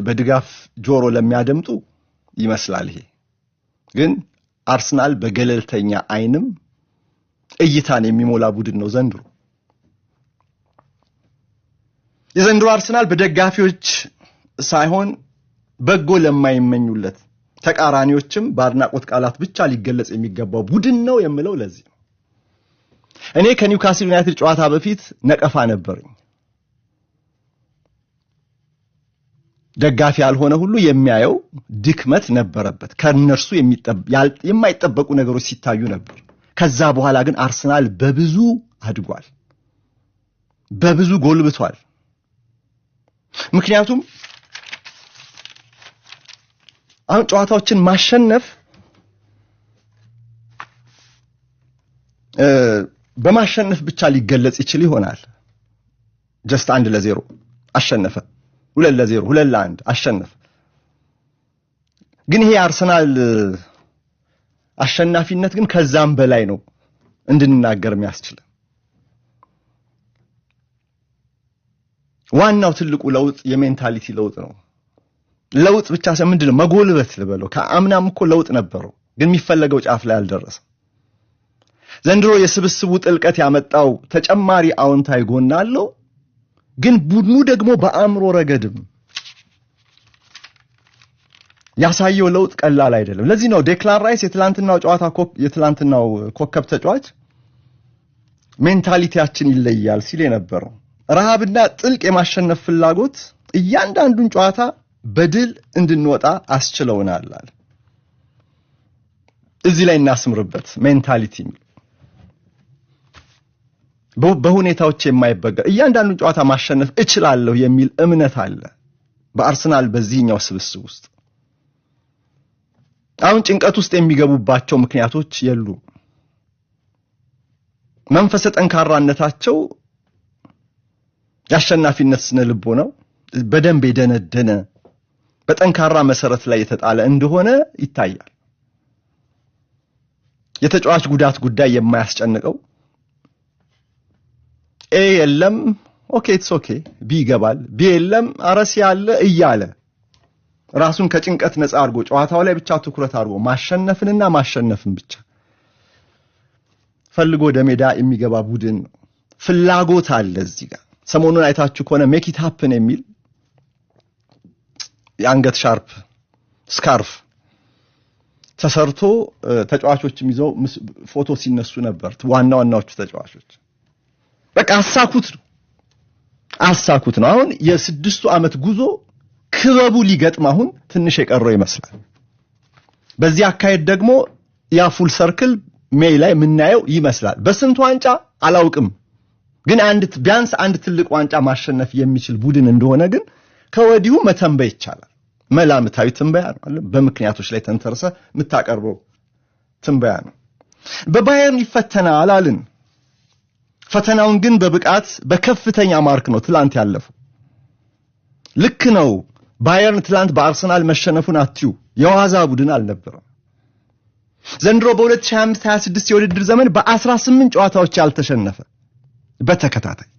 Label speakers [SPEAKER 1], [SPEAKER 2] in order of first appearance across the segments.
[SPEAKER 1] በድጋፍ ጆሮ ለሚያደምጡ ይመስላል ይሄ ግን አርሰናል በገለልተኛ አይንም እይታን የሚሞላ ቡድን ነው ዘንድሮ የዘንድሮ አርሰናል በደጋፊዎች ሳይሆን በጎ ለማይመኙለት ተቃራኒዎችም በአድናቆት ቃላት ብቻ ሊገለጽ የሚገባው ቡድን ነው የምለው ለዚህ ነው እኔ ከኒውካስል ዩናይትድ ጨዋታ በፊት ነቀፋ ነበርኝ ደጋፊ ያልሆነ ሁሉ የሚያየው ድክመት ነበረበት ከነርሱ የማይጠበቁ ነገሮች ሲታዩ ነበር ከዛ በኋላ ግን አርሰናል በብዙ አድጓል በብዙ ጎልብቷል ምክንያቱም አሁን ጨዋታዎችን ማሸነፍ በማሸነፍ ብቻ ሊገለጽ ይችል ይሆናል just 1-0 አሸነፈ 2-0 2-1 አሸነፈ ግን ይሄ አርሰናል አሸናፊነት ግን ከዛም በላይ ነው እንድንናገር የሚያስችል ዋናው ትልቁ ለውጥ የሜንታሊቲ ለውጥ ነው ለውጥ ብቻ ሳይሆን ምንድነው መጎልበት ልበለው ከአምናም እኮ ለውጥ ነበረው ግን የሚፈለገው ጫፍ ላይ አልደረሰም ዘንድሮ የስብስቡ ጥልቀት ያመጣው ተጨማሪ አዎንታዊ ጎን አለው ግን ቡድኑ ደግሞ በአእምሮ ረገድም ያሳየው ለውጥ ቀላል አይደለም ለዚህ ነው ዴክላን ራይስ የትላንትናው ኮከብ ተጫዋች ሜንታሊቲያችን ይለያል ሲል የነበረው ረሃብና ጥልቅ የማሸነፍ ፍላጎት እያንዳንዱን ጨዋታ በድል እንድንወጣ አስችለውናል እዚህ ላይ እናስምርበት ሜንታሊቲ በሁኔታዎች የማይበገር እያንዳንዱን ጨዋታ ማሸነፍ እችላለሁ የሚል እምነት አለ በአርሰናል በዚህኛው ስብስብ ውስጥ አሁን ጭንቀት ውስጥ የሚገቡባቸው ምክንያቶች የሉ መንፈሰ ጠንካራነታቸው ያሸናፊነት ስነ ልቦናው በደንብ የደነደነ በጠንካራ መሰረት ላይ የተጣለ እንደሆነ ይታያል የተጫዋች ጉዳት ጉዳይ የማያስጨንቀው ኤ የለም ኦኬ ኢትስ ኦኬ ቢ ይገባል ቢ የለም አረስ ያለ እያለ ራሱን ከጭንቀት ነፃ አድርጎ ጨዋታው ላይ ብቻ ትኩረት አድርጎ ማሸነፍንና ማሸነፍን ብቻ ፈልጎ ወደ ሜዳ የሚገባ ቡድን ነው ፍላጎት አለ እዚህ ጋር ሰሞኑን አይታችሁ ከሆነ ሜክ ኢት ሃፕን የሚል የአንገት ሻርፕ ስካርፍ ተሰርቶ ተጫዋቾችም ይዘው ፎቶ ሲነሱ ነበር ዋናዎቹ ተጫዋቾች በቃ አሳኩት ነው አሁን የ6 አመት ጉዞ ክበቡ ሊገጥም አሁን ትንሽ የቀረው ይመስላል በዚህ አካሄድ ደግሞ ያ ፉል ሰርክል ሜይ ላይ ምናየው ይመስላል በስንት ዋንጫ አላውቅም ግን ቢያንስ አንድ ትልቅ ዋንጫ ማሸነፍ የሚችል ቡድን እንደሆነ ግን ከወዲሁ መተንበይ ይቻላል መላምታዊ ትንበያ ነው በምክንያቶች ላይ ተንተርሰ የምታቀርበው ትንበያ ነው በባየርን ይፈተናል አልን ፈተናውን ግን በብቃት በከፍተኛ ማርክ ነው ትላንት ያለፈው ልክ ነው ባየርን ትላንት በአርሰናል መሸነፉን አትዩ የዋዛ ቡድን አልነበረም ዘንድሮ በ2025-26 የውድድር ዘመን በ18 ጨዋታዎች ያልተሸነፈ በተከታታይ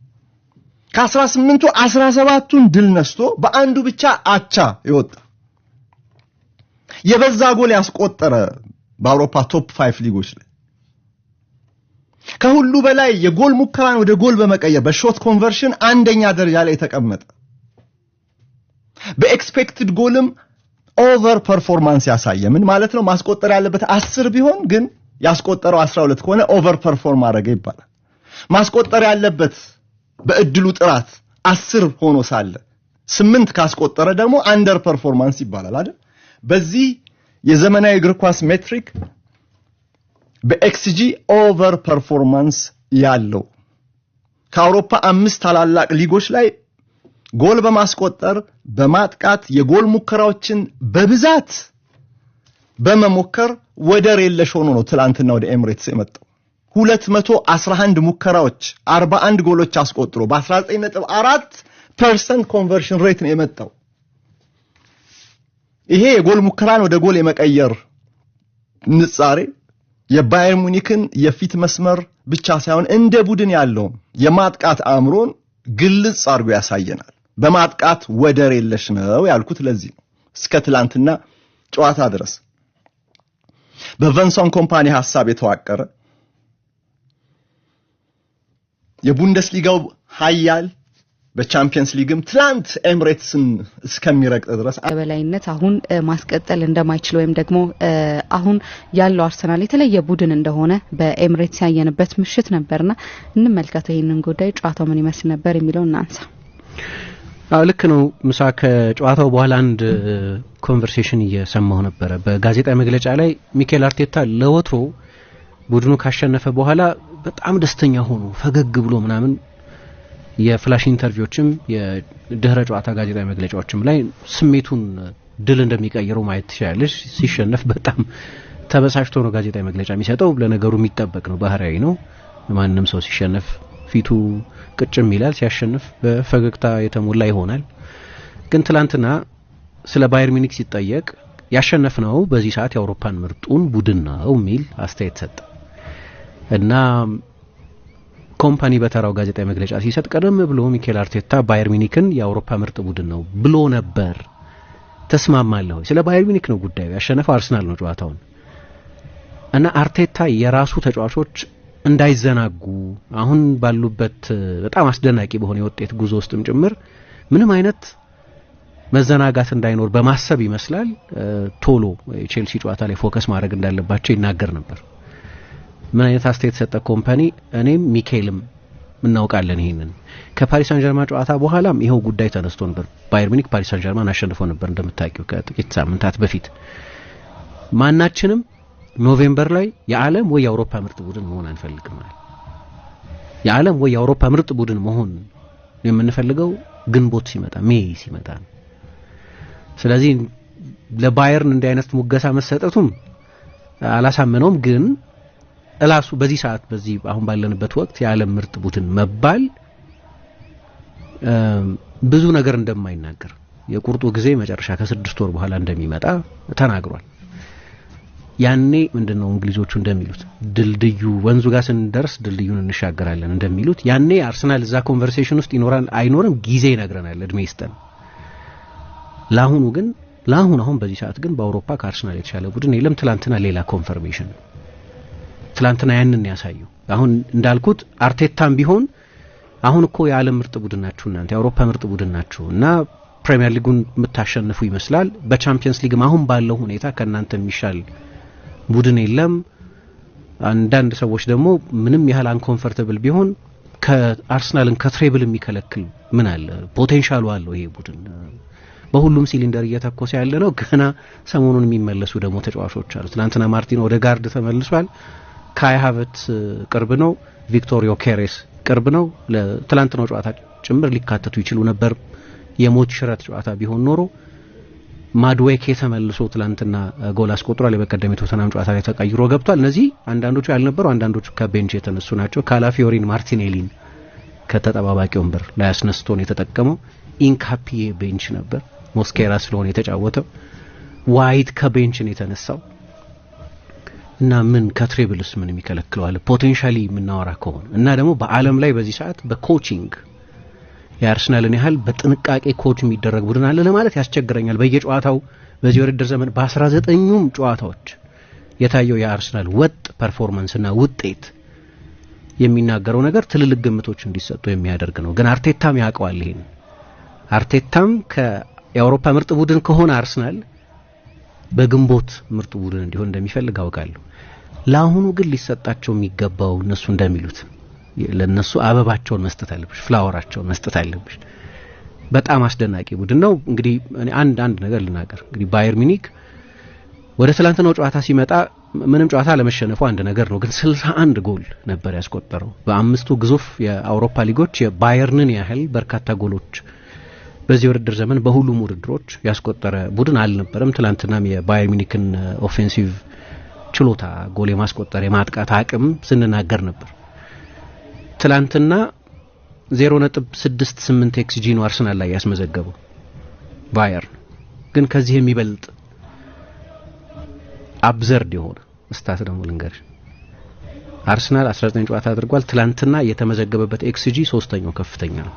[SPEAKER 1] ከ18ቱ 17ቱን ድል ነስቶ በአንዱ ብቻ አቻ ይወጣ የበዛ ጎል ያስቆጠረ በአውሮፓ ቶፕ 5 ሊጎች ላይ ከሁሉ በላይ የጎል ሙከራን ወደ ጎል በመቀየር በሾት ኮንቨርሽን አንደኛ ደረጃ ላይ ተቀመጠ በኤክስፔክትድ ጎልም ኦቨር ፐርፎርማንስ ያሳየ ምን ማለት ነው ማስቆጠር ያለበት 10 ቢሆን ግን ያስቆጠረው 12 ከሆነ ኦቨር ፐርፎርም አደረገ ይባላል ማስቆጠር ያለበት በእድሉ ጥራት 10 ሆኖ ሳለ 8 ካስቆጠረ ደግሞ አንደር ፐርፎርማንስ ይባላል አይደል በዚህ የዘመናዊ እግር ኳስ ሜትሪክ በኤክስጂ ኦቨር ፐርፎርማንስ ያለው ከአውሮፓ 5 ታላላቅ ሊጎች ላይ ጎል በማስቆጠር በማጥቃት የጎል ሙከራዎችን በብዛት በመሞከር ወደር የለሽ ሆኖ ነው ትላንትና ወደ ኤምሬትስ የመጣው 211 ሙከራዎች 41 ጎሎች አስቆጥሮ በ19.4% ኮንቨርሽን ሬት ነው የመጣው ይሄ የጎል ሙከራን ወደ ጎል የመቀየር ንጻሬ የባየር ሙኒክን የፊት መስመር ብቻ ሳይሆን እንደ ቡድን ያለው የማጥቃት አምሮን ግልጽ አድርጎ ያሳየናል በማጥቃት ወደር የለሽ ነው ያልኩት ለዚህ ነው። እስከ ትላንትና ጨዋታ ድረስ በቨንሰን ኮምፓኒ ሐሳብ የተዋቀረ የቡንደስሊጋው ኃያል በቻምፒየንስ ሊግም ትላንት ኤምሬትስን እስከሚረግጥ ድረስ
[SPEAKER 2] በበላይነት አሁን ማስቀጠል እንደማይችል ወይም ደግሞ አሁን ያለው አርሰናል የተለየ ቡድን እንደሆነ በኤምሬትስ ያየንበት ምሽት ነበርና እንመልከተው ይሄንን ጉዳይ ጨዋታው ምን ይመስል ነበር የሚለው እናንሳ።
[SPEAKER 3] ልክ ነው ምሳ ከጨዋታው በኋላ አንድ ኮንቨርሴሽን እየሰማሁ ነበር በጋዜጣዊ መግለጫ ላይ ሚኬል አርቴታ ለወትሮ ቡድኑ ካሸነፈ በኋላ በጣም ደስተኛ ሆኖ ፈገግ ብሎ ምናምን የፍላሽ ኢንተርቪዎችም የድህረ ጨዋታ ጋዜጣዊ መግለጫዎችም ላይ ስሜቱን ድል እንደሚቀይረው ማየት ትችላለሽ። ሲሸነፍ በጣም ተበሳጭቶ ነው ጋዜጣዊ መግለጫ የሚሰጠው። ለነገሩ የሚጠበቅ ነው፣ ባህሪያዊ ነው። ማንንም ሰው ሲሸነፍ ፊቱ ቅጭም ይላል፣ ሲያሸንፍ በፈገግታ የተሞላ ይሆናል። ግን ትላንትና ስለ ባየር ሚኒክ ሲጠየቅ ያሸነፍነው በዚህ ሰዓት የአውሮፓን ምርጡን ቡድን ነው የሚል አስተያየት ሰጠ እና ኮምፓኒ በተራው ጋዜጣዊ መግለጫ ሲሰጥ ቀደም ብሎ ሚኬል አርቴታ ባየር ሚኒክን የአውሮፓ ምርጥ ቡድን ነው ብሎ ነበር። ተስማማለሁ። ስለ ባየር ሚኒክ ነው ጉዳዩ፣ ያሸነፈው አርሰናል ነው ጨዋታውን። እና አርቴታ የራሱ ተጫዋቾች እንዳይዘናጉ አሁን ባሉበት በጣም አስደናቂ በሆነ የውጤት ጉዞ ውስጥም ጭምር ምንም አይነት መዘናጋት እንዳይኖር በማሰብ ይመስላል ቶሎ ቼልሲ ጨዋታ ላይ ፎከስ ማድረግ እንዳለባቸው ይናገር ነበር። ምን አይነት አስተያየት ሰጠ ኮምፓኒ? እኔም ሚኬልም እናውቃለን ይሄንን። ከፓሪስ ሳን ጀርማን ጨዋታ በኋላም ይሄው ጉዳይ ተነስቶ ነበር። ባየር ሚኒክ ፓሪስ ሳን ጀርማን አሸንፎ ነበር እንደምታውቂው ከጥቂት ሳምንታት በፊት። ማናችንም ኖቬምበር ላይ የዓለም ወይ የአውሮፓ ምርጥ ቡድን መሆን አንፈልግም ማለት የዓለም ወይ የአውሮፓ ምርጥ ቡድን መሆን የምንፈልገው ግንቦት ሲመጣ ሜይ ሲመጣ። ስለዚህ ለባየርን እንዲህ አይነት ሙገሳ መሰጠቱም አላሳመነውም። ግን እላሱ በዚህ ሰዓት በዚህ አሁን ባለንበት ወቅት የዓለም ምርጥ ቡድን መባል ብዙ ነገር እንደማይናገር የቁርጡ ጊዜ መጨረሻ ከ6 ወር በኋላ እንደሚመጣ ተናግሯል። ያኔ ምንድነው እንግሊዞቹ እንደሚሉት ድልድዩ ወንዙ ጋር ስንደርስ ድልድዩን እንሻገራለን እንደሚሉት ያኔ አርሰናል እዛ ኮንቨርሴሽን ውስጥ ይኖራል አይኖርም ጊዜ ይነግረናል፣ እድሜ ይስጠን። ለአሁኑ ግን አሁን በዚህ ሰዓት ግን በአውሮፓ ከአርሰናል የተሻለ ቡድን የለም። ትላንትና ሌላ ኮንፈርሜሽን ትላንትና ያንን ያሳየው። አሁን እንዳልኩት አርቴታም ቢሆን አሁን እኮ የዓለም ምርጥ ቡድን ናችሁ እናንተ የአውሮፓ ምርጥ ቡድን ናችሁ እና ፕሪሚየር ሊጉን የምታሸንፉ ይመስላል። በቻምፒየንስ ሊግም አሁን ባለው ሁኔታ ከእናንተ የሚሻል ቡድን የለም። አንዳንድ ሰዎች ደግሞ ምንም ያህል አንኮምፎርታብል ቢሆን ከአርሰናልን ከትሬብል የሚከለክል ምን አለ? ፖቴንሻሉ አለው ይሄ ቡድን በሁሉም ሲሊንደር እየተኮሰ ያለ ነው። ገና ሰሞኑን የሚመለሱ ደግሞ ተጫዋቾች አሉ። ትናንትና ማርቲን ኦዴጋርድ ተመልሷል። ካይ ሃቨርትዝ ቅርብ ነው። ቪክቶሪዮ ኬሬስ ቅርብ ነው። ለትላንትናው ጨዋታ ጭምር ሊካተቱ ይችሉ ነበር። የሞት ሽረት ጨዋታ ቢሆን ኖሮ ማድዌኬ ተመልሶ ትላንትና ጎል አስቆጥሯል። የበቀደም ቶተንሃም ጨዋታ ላይ ተቀይሮ ገብቷል። እነዚህ አንዳንዶቹ ያልነበሩ አንዳንዶቹ ከቤንች የተነሱ ናቸው። ካላፊዮሪን ማርቲኔሊን ከተጠባባቂ ወንበር ላይ አስነስቶን የተጠቀመው ኢንካፒዬ ቤንች ነበር። ሞስኬራ ስለሆነ የተጫወተው ዋይት ከቤንች ነው የተነሳው እና ምን ከትሬብልስ ምን የሚከለክለዋል? ፖቴንሻሊ የምናወራ ከሆነ እና ደግሞ በአለም ላይ በዚህ ሰዓት በኮቺንግ የአርሰናልን ያህል በጥንቃቄ ኮች የሚደረግ ቡድን አለ ለማለት ያስቸግረኛል። በየጨዋታው በዚህ ውድድር ዘመን በ19ኙም ጨዋታዎች የታየው የአርሰናል ወጥ ፐርፎርማንስ እና ውጤት የሚናገረው ነገር ትልልቅ ግምቶች እንዲሰጡ የሚያደርግ ነው። ግን አርቴታም ያውቀዋል ይሄን። አርቴታም የአውሮፓ ምርጥ ቡድን ከሆነ አርሰናል በግንቦት ምርጥ ቡድን እንዲሆን እንደሚፈልግ አውቃለሁ። ለአሁኑ ግን ሊሰጣቸው የሚገባው እነሱ እንደሚሉት ለነሱ አበባቸውን መስጠት አለብሽ፣ ፍላወራቸውን መስጠት አለብሽ። በጣም አስደናቂ ቡድን ነው። እንግዲህ እኔ አንድ ነገር ልናገር። እንግዲህ ባየር ሚኒክ ወደ ትላንትናው ጨዋታ ሲመጣ ምንም ጨዋታ ለመሸነፉ አንድ ነገር ነው። ግን 61 ጎል ነበር ያስቆጠረው። በአምስቱ ግዙፍ የአውሮፓ ሊጎች የባየርንን ያህል በርካታ ጎሎች በዚህ ውድድር ዘመን በሁሉም ውድድሮች ያስቆጠረ ቡድን አልነበረም። ትላንትናም የባየር ሚኒክን ኦፌንሲቭ ችሎታ ጎል የማስቆጠር የማጥቃት አቅም ስንናገር ነበር። ትላንትና 0.68 ኤክስጂ ነው አርሰናል ላይ ያስመዘገበው ባየር። ግን ከዚህ የሚበልጥ አብዘርድ የሆነ ስታት ደግሞ ልንገርሽ። አርሰናል 19 ጨዋታ አድርጓል። ትላንትና የተመዘገበበት ኤክስጂ ሶስተኛው ከፍተኛ ነው።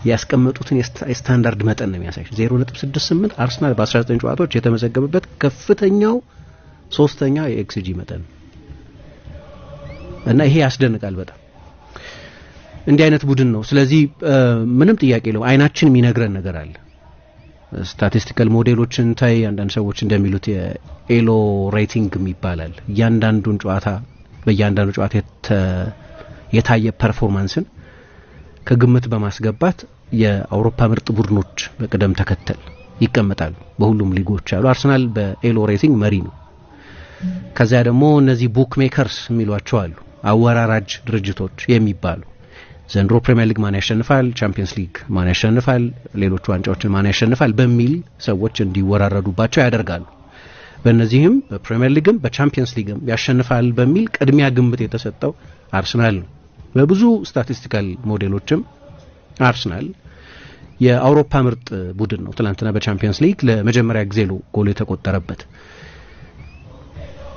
[SPEAKER 3] ያስቀመጡትን የስታንዳርድ መጠን ነው የሚያሳይ 0.68 አርሰናል በ19 ጨዋታዎች የተመዘገበበት ከፍተኛው ሶስተኛ የኤክስጂ መጠን እና ይሄ ያስደንቃል በጣም እንዲህ አይነት ቡድን ነው። ስለዚህ ምንም ጥያቄ የለው አይናችን የሚነግረን ነገር አለ። ስታቲስቲካል ሞዴሎችን ታይ አንዳንድ ሰዎች እንደሚሉት የኤሎ ሬቲንግ ይባላል። እያንዳንዱን ጨዋታ በእያንዳንዱ ጨዋታ የታየ ፐርፎርማንስን ከግምት በማስገባት የአውሮፓ ምርጥ ቡድኖች በቅደም ተከተል ይቀመጣሉ። በሁሉም ሊጎች አሉ። አርሰናል በኤሎ ሬቲንግ መሪ ነው። ከዛ ደግሞ እነዚህ ቡክ ሜከርስ የሚሏቸው አሉ አወራራጅ ድርጅቶች የሚባሉ ዘንድሮ ፕሪሚየር ሊግ ማን ያሸንፋል፣ ቻምፒየንስ ሊግ ማን ያሸንፋል፣ ሌሎች ዋንጫዎችን ማን ያሸንፋል በሚል ሰዎች እንዲወራረዱባቸው ያደርጋሉ። በእነዚህም በፕሪሚየር ሊግም በቻምፒየንስ ሊግም ያሸንፋል በሚል ቅድሚያ ግምት የተሰጠው አርሰናል ነው። በብዙ ስታቲስቲካል ሞዴሎችም አርሰናል የአውሮፓ ምርጥ ቡድን ነው። ትናንትና በቻምፒየንስ ሊግ ለመጀመሪያ ጊዜ ጎል የተቆጠረበት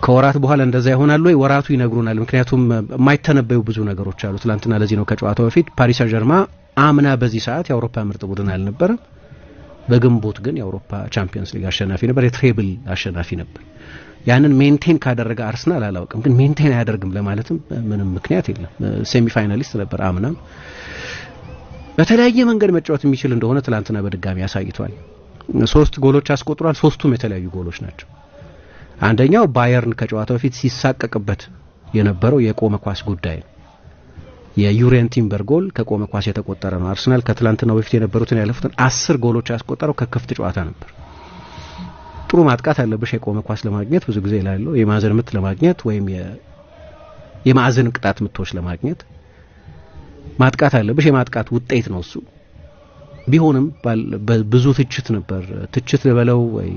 [SPEAKER 3] ከወራት በኋላ እንደዛ ይሆናል ወይ? ወራቱ ይነግሩናል። ምክንያቱም የማይተነበዩ ብዙ ነገሮች አሉ። ትናንትና ለዚህ ነው ከጨዋታው በፊት ፓሪስ ሰን-ዠርማ አምና በዚህ ሰዓት የአውሮፓ ምርጥ ቡድን አልነበረም። በግንቦት ግን የአውሮፓ ቻምፒየንስ ሊግ አሸናፊ ነበር፣ የትሬብል አሸናፊ ነበር። ያንን ሜንቴን ካደረገ አርሰናል አላውቅም፣ ግን ሜንቴን አያደርግም ለማለትም ምንም ምክንያት የለም። ሴሚ ፋይናሊስት ነበር አምናም። በተለያየ መንገድ መጫወት የሚችል እንደሆነ ትናንትና በድጋሚ አሳይቷል። 3 ጎሎች አስቆጥሯል። 3ቱም የተለያዩ ጎሎች ናቸው። አንደኛው ባየርን ከጨዋታው በፊት ሲሳቀቅበት የነበረው የቆመ ኳስ ጉዳይ ነው። የዩሬን ቲምበር ጎል ከቆመ ኳስ የተቆጠረ ነው። አርሰናል ከትላንትናው በፊት የነበሩትን ያለፉትን 10 ጎሎች ያስቆጠረው ከክፍት ጨዋታ ነበር። ጥሩ ማጥቃት አለብሽ የቆመ ኳስ ለማግኘት ብዙ ጊዜ ይላለው የማዕዘን ምት ለማግኘት ወይም የማዕዘን ቅጣት ምቶች ለማግኘት ማጥቃት አለብሽ። የማጥቃት ውጤት ነው እሱ። ቢሆንም ብዙ ትችት ነበር። ትችት ለበለው ወይ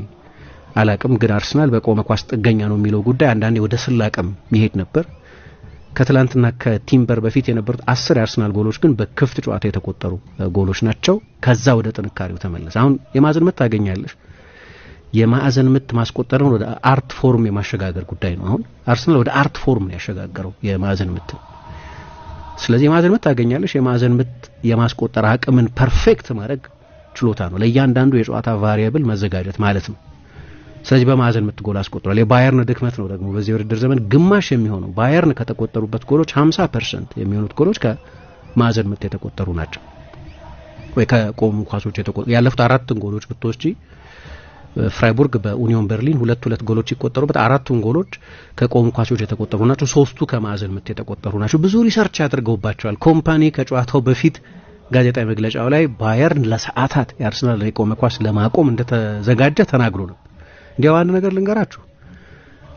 [SPEAKER 3] አላቅም፣ ግን አርሰናል በቆመ ኳስ ጥገኛ ነው የሚለው ጉዳይ አንዳንዴ ወደ ስላቅም ይሄድ ነበር። ከትላንትና ከቲምበር በፊት የነበሩት 10 የአርሰናል ጎሎች ግን በክፍት ጨዋታ የተቆጠሩ ጎሎች ናቸው። ከዛ ወደ ጥንካሬው ተመለሰ። አሁን የማዕዘን ምት ታገኛለሽ። የማዕዘን ምት ማስቆጠርን ወደ አርት ፎርም የማሸጋገር ጉዳይ ነው። አሁን አርሰናል ወደ አርት ፎርም ነው ያሸጋገረው የማዕዘን ምት። ስለዚህ የማዕዘን ምት ታገኛለሽ። የማዕዘን ምት የማስቆጠር አቅምን ፐርፌክት ማድረግ ችሎታ ነው። ለእያንዳንዱ የጨዋታ ቫሪያብል መዘጋጀት ማለት ነው። ስለዚህ በማዕዘን ምት ጎል አስቆጥሯል። የባየርን ድክመት ነው ደግሞ በዚህ ውድድር ዘመን ግማሽ የሚሆነው ባየርን ከተቆጠሩበት ጎሎች 50% የሚሆኑት ጎሎች ከማዕዘን ምት የተቆጠሩ ናቸው ወይ ከቆሙ ኳሶች የተቆጠሩ። ያለፉት 4 ጎሎች ብትወስጂ ፍራይቡርግ በኡኒዮን በርሊን 2 ጎሎች ይቆጠሩበት፣ 4 ጎሎች ከቆሙ ኳሶች የተቆጠሩ ናቸው። 3ቱ ከማዕዘን ምት የተቆጠሩ ናቸው። ብዙ ሪሰርች ያደርገውባቸዋል። ኮምፓኒ ከጨዋታው በፊት ጋዜጣዊ መግለጫው ላይ ባየርን ለሰዓታት የአርሰናል የቆመ ኳስ ለማቆም እንደተዘጋጀ ተናግሮ ነው። እንዲያው አንድ ነገር ልንገራችሁ፣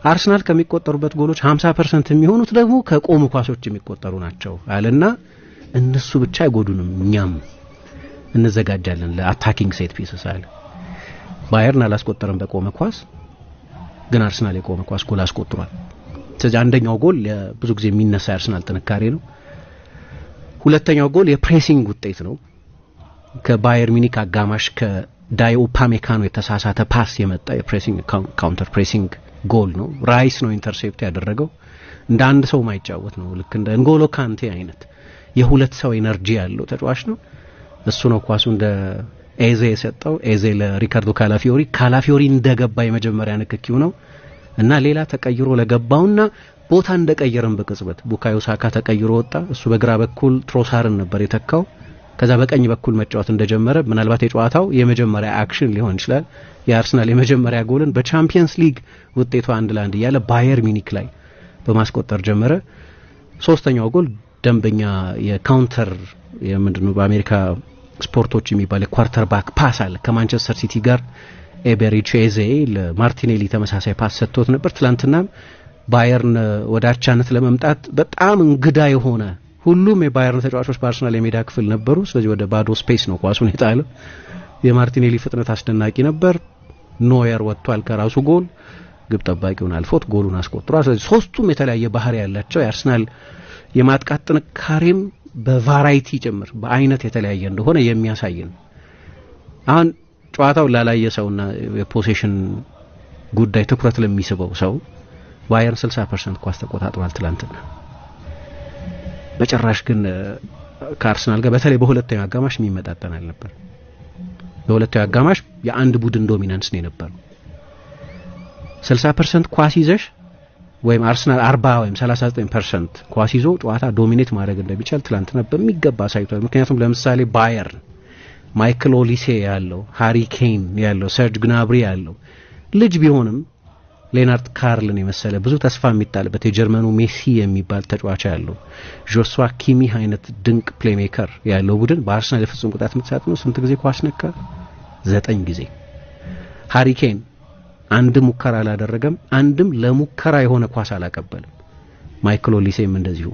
[SPEAKER 3] አርሰናል ከሚቆጠሩበት ጎሎች 50% የሚሆኑት ደግሞ ከቆሙ ኳሶች የሚቆጠሩ ናቸው አለና እነሱ ብቻ አይጎዱንም፣ እኛም እንዘጋጃለን ለአታኪንግ ሴት ፒስስ አለ። ባየርን አላስቆጠረም በቆመ ኳስ፣ ግን አርሰናል የቆመ ኳስ ጎል አስቆጥሯል። ስለዚህ አንደኛው ጎል ብዙ ጊዜ የሚነሳ አርሰናል ጥንካሬ ነው። ሁለተኛው ጎል የፕሬሲንግ ውጤት ነው። ከባየር ሚኒክ አጋማሽ ከዳዮ ኡፓሜካኖ የተሳሳተ ፓስ የመጣ የፕሬሲንግ ካውንተር ፕሬሲንግ ጎል ነው። ራይስ ነው ኢንተርሴፕት ያደረገው። እንደ አንድ ሰው ማይጫወት ነው። ልክ እንደ እንጎሎ ካንቴ አይነት የሁለት ሰው ኤነርጂ ያለው ተጫዋች ነው። እሱ ነው ኳሱ እንደ ኤዜ የሰጠው። ኤዜ ለሪካርዶ ካላፊዮሪ እንደገባ የመጀመሪያ ንክኪው ነው እና ሌላ ተቀይሮ ለገባውና ቦታ እንደቀየረን በቅጽበት ቡካዮ ሳካ ተቀይሮ ወጣ። እሱ በግራ በኩል ትሮሳርን ነበር የተካው። ከዛ በቀኝ በኩል መጫወት እንደጀመረ ምናልባት የጨዋታው የመጀመሪያ አክሽን ሊሆን ይችላል። የአርሰናል የመጀመሪያ ጎልን በቻምፒየንስ ሊግ ውጤቱ 1-1 እያለ ባየር ሚኒክ ላይ በማስቆጠር ጀመረ። ሶስተኛው ጎል ደንበኛ የካውንተር የምንድነው በአሜሪካ ስፖርቶች የሚባል የኳርተር ባክ ፓስ አለ። ከማንቸስተር ሲቲ ጋር ኤቤሪቼዜ ለማርቲኔሊ ተመሳሳይ ፓስ ሰጥቶት ነበር። ትላንትና ባየርን ወደ አቻነት ለመምጣት በጣም እንግዳ የሆነ ሁሉም የባየርን ተጫዋቾች በአርሰናል የሜዳ ክፍል ነበሩ። ስለዚህ ወደ ባዶ ስፔስ ነው ኳሱን የጣለው። የማርቲኔሊ ፍጥነት አስደናቂ ነበር። ኖየር ወጥቷል ከራሱ ጎል፣ ግብ ጠባቂውን አልፎት ጎሉን አስቆጥሯል። ስለዚህ ሶስቱም የተለያየ ባህሪ ያላቸው የአርሰናል የማጥቃት ጥንካሬም በቫራይቲ ጭምር በአይነት የተለያየ እንደሆነ የሚያሳይ ነው። አሁን ጨዋታው ላላየ ሰውና የፖሴሽን ጉዳይ ትኩረት ለሚስበው ሰው ባየርን 60% ኳስ ተቆጣጥሯል ትላንትና። በጭራሽ ግን ከአርሰናል ጋር በተለይ በሁለተኛው አጋማሽ የሚመጣጠን አልነበር። በሁለተኛው አጋማሽ የአንድ ቡድን ዶሚናንስ ነው የነበረው። 60% ኳስ ይዘሽ ወይም አርሰናል 40 ወይም 39% ኳስ ይዞ ጨዋታ ዶሚኔት ማድረግ እንደሚቻል ትላንትና በሚገባ አሳይቷል። ምክንያቱም ለምሳሌ ባየርን ማይክል ኦሊሴ ያለው፣ ሃሪ ኬን ያለው፣ ሰርጅ ግናብሪ ያለው ልጅ ቢሆንም ሌናርድ ካርልን የመሰለ ብዙ ተስፋ የሚጣልበት የጀርመኑ ሜሲ የሚባል ተጫዋች ያለው፣ ጆሹዋ ኪሚህ አይነት ድንቅ ፕሌይሜከር ያለው ቡድን በአርሰናል የፍጹም ቅጣት ምት ሳጥን ነው ስንት ጊዜ ኳስ ነካ? 9 ጊዜ። ሃሪ ኬን አንድም ሙከራ አላደረገም፣ አንድም ለሙከራ የሆነ ኳስ አላቀበልም። ማይክል ኦሊሴም እንደዚሁ